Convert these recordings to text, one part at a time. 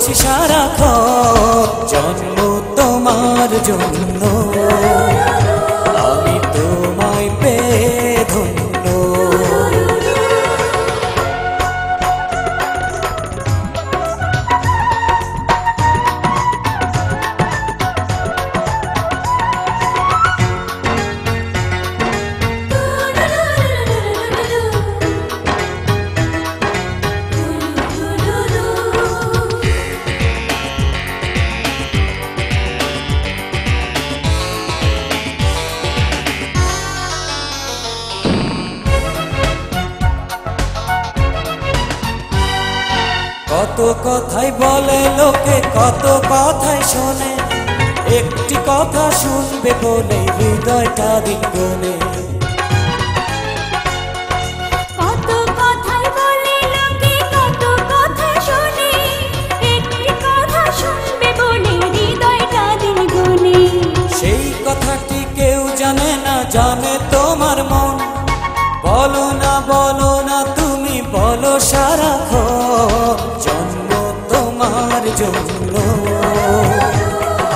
বলছি সারাক্ষণ জন্ম তোমার জন্য, আমি তোমায় পেয়ে ধন্য। কত কথাই বলে লোকে, কত কথাই শোনে, একটি কথা শুনবে বলে হৃদয়টা দিগনে। কত কথাই বলে লোকে, কত কথা শোনে, একটি কথা শুনবে বলে হৃদয়টা দিগনে। সেই কথাটি কেউ জানে না, জানে তোমার মন। বলো না তুমি বলো সারাক্ষণ জন্ম তোমার জন্য,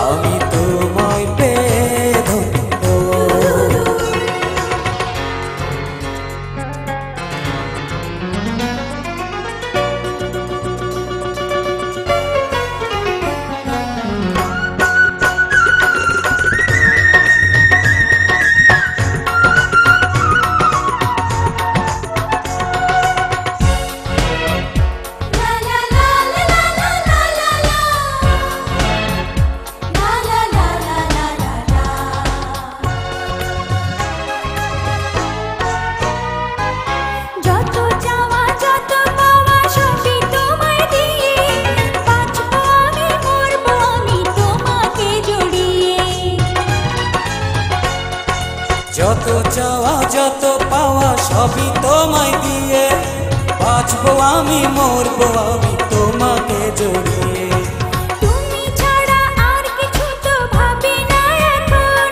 আমি তোমায় পেয়ে ধন্য। যত চাওয়া যত পাওয়া সবই তোমায় দিয়ে, বাঁচবো আমি মরবো আমি তোমাকে জড়িয়ে। তুমি ছাড়া আর কিছু তো ভাবি না এখন,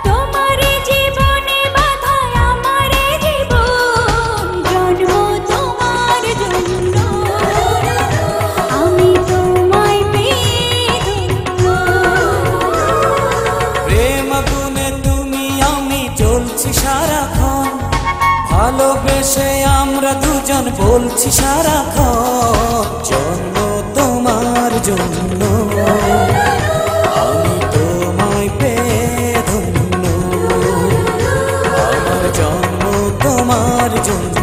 তোমার জীবনে বাঁধা আমার জীবন, জন্ম তোমার জন্য, আমি তোমায় পেয়ে ধন্য। প্রেম আগুনে তুমি আমি জ্বলছি সারাক্ষণ, ভালোবেসে আমরা দুজন বলছি সারাক্ষণ জন্ম তোমার জন্য, আমি তোমায় পেয়ে ধন্য, আমার জন্ম তোমার জন্য।